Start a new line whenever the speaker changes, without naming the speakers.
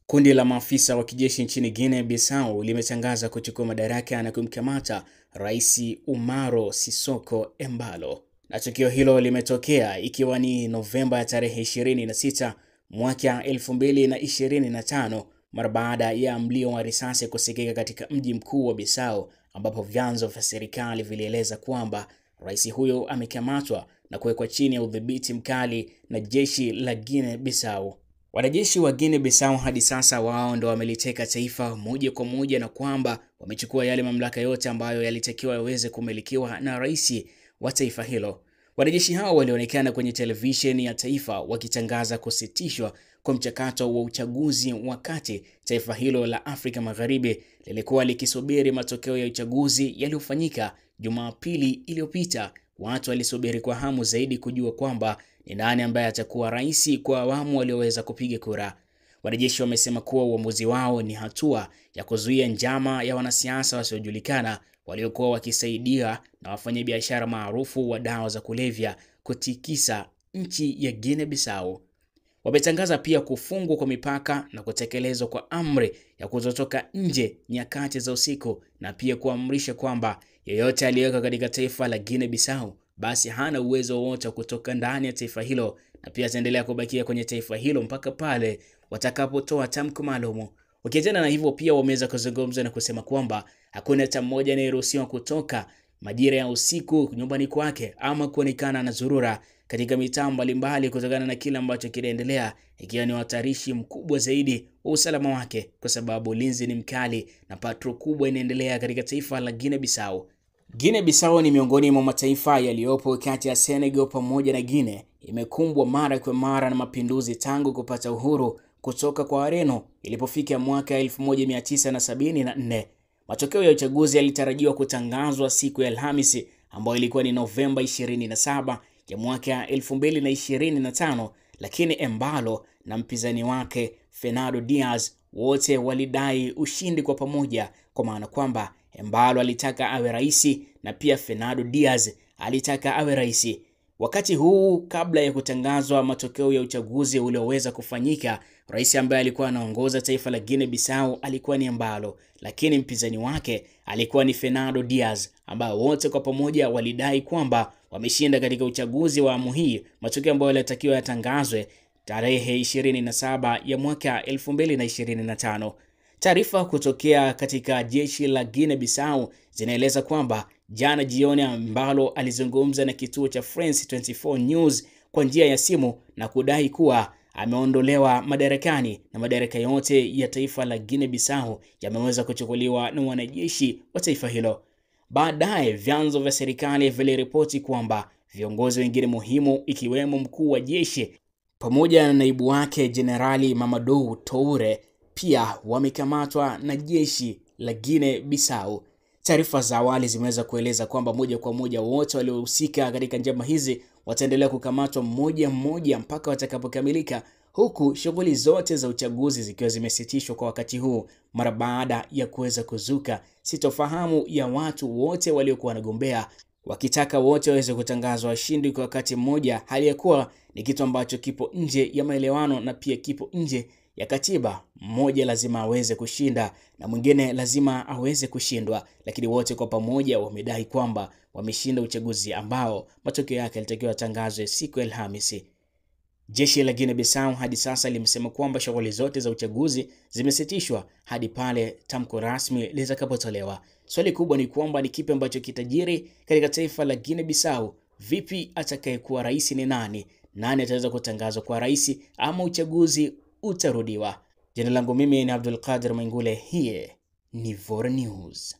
Kundi la maafisa wa kijeshi nchini Guinea-Bissau limetangaza kuchukua madaraka na kumkamata Rais Umaro Sissoco Embalo. Na tukio hilo limetokea ikiwa ni Novemba ya tarehe 26 mwaka 2025 mara baada ya mlio wa risasi kusikika katika mji mkuu wa Bissau, ambapo vyanzo vya serikali vilieleza kwamba rais huyo amekamatwa na kuwekwa chini ya udhibiti mkali na jeshi la Guinea-Bissau. Wanajeshi wa Guinea-Bissau hadi sasa wao ndo wameliteka taifa moja kwa moja, na kwamba wamechukua yale mamlaka yote ambayo yalitakiwa yaweze kumilikiwa na rais wa taifa hilo. Wanajeshi hao walionekana kwenye televisheni ya taifa wakitangaza kusitishwa kwa mchakato wa uchaguzi, wakati taifa hilo la Afrika Magharibi lilikuwa likisubiri matokeo ya uchaguzi yaliyofanyika Jumapili iliyopita. Watu walisubiri kwa hamu zaidi kujua kwamba ni nani ambaye atakuwa rais kwa awamu walioweza kupiga kura. Wanajeshi wamesema kuwa uamuzi wao ni hatua ya kuzuia njama ya wanasiasa wasiojulikana waliokuwa wakisaidia na wafanyabiashara maarufu wa dawa za kulevya kutikisa nchi ya Guinea-Bissau. Wametangaza pia kufungwa kwa mipaka na kutekelezwa kwa amri ya kutotoka nje nyakati za usiku, na pia kuamrisha kwamba yeyote aliyeko katika taifa la Guinea-Bissau basi hana uwezo wowote wa kutoka ndani ya taifa hilo, na pia ataendelea kubakia kwenye taifa hilo mpaka pale watakapotoa tamko maalum. Ukiachana na hivyo, pia wameweza kuzungumza na kusema kwamba hakuna hata mmoja anayeruhusiwa kutoka majira ya usiku nyumbani kwake ama kuonekana na zurura katika mitaa mbalimbali kutokana na kile ambacho kinaendelea, ikiwa ni hatarishi mkubwa zaidi wa usalama wake, kwa sababu ulinzi ni mkali na patrol kubwa inaendelea katika taifa la Guinea-Bissau. Guinea-Bissau ni miongoni mwa mataifa yaliyopo kati ya Senegal pamoja na Guinea. Imekumbwa mara kwa mara na mapinduzi tangu kupata uhuru kutoka kwa Wareno ilipofika mwaka 1974. Matokeo ya uchaguzi yalitarajiwa kutangazwa siku ya Alhamisi, ambayo ilikuwa ni Novemba 27 ya mwaka 2025, lakini Embalo na mpinzani wake Fernando Diaz wote walidai ushindi kwa pamoja, kwa maana kwamba Embalo alitaka awe rais na pia Fernando Diaz alitaka awe rais. Wakati huu, kabla ya kutangazwa matokeo ya uchaguzi ulioweza kufanyika, rais ambaye alikuwa anaongoza taifa la Guinea-Bissau alikuwa ni Embalo, lakini mpinzani wake alikuwa ni Fernando Diaz, ambao wote kwa pamoja walidai kwamba wameshinda katika uchaguzi wa awamu hii, matokeo ambayo yalitakiwa yatangazwe tarehe 27 ya mwaka 2025. Taarifa kutokea katika jeshi la Guinea-Bissau zinaeleza kwamba jana jioni Embalo alizungumza na kituo cha France 24 News kwa njia ya simu na kudai kuwa ameondolewa madarakani na madaraka yote ya taifa la Guinea-Bissau yameweza kuchukuliwa na wanajeshi wa taifa hilo. Baadaye vyanzo vya serikali viliripoti kwamba viongozi wengine muhimu ikiwemo mkuu wa jeshi pamoja na naibu wake Jenerali Mamadou Toure pia wamekamatwa na jeshi la Guinea-Bissau. Taarifa za awali zimeweza kueleza kwamba moja kwa moja wote waliohusika katika njama hizi wataendelea kukamatwa mmoja mmoja mpaka watakapokamilika, huku shughuli zote za uchaguzi zikiwa zimesitishwa kwa wakati huu mara baada ya kuweza kuzuka sitofahamu ya watu wote waliokuwa wanagombea wakitaka wote waweze kutangazwa washindi kwa wakati mmoja, hali ya kuwa ni kitu ambacho kipo nje ya maelewano na pia kipo nje ya katiba. Mmoja lazima aweze kushinda na mwingine lazima aweze kushindwa, lakini wote kwa pamoja wamedai kwamba wameshinda uchaguzi ambao matokeo yake yalitakiwa yatangazwe siku ya Alhamisi. Jeshi la Guinea-Bissau hadi sasa limesema kwamba shughuli zote za uchaguzi zimesitishwa hadi pale tamko rasmi litakapotolewa. Swali kubwa ni kwamba ni kipi ambacho kitajiri katika taifa la Guinea-Bissau? Vipi atakayekuwa rais ni nani? Nani ataweza kutangazwa kwa rais ama uchaguzi utarudiwa? Jina langu mimi ni Abdul Qadir Mengule, hii ni Vora News.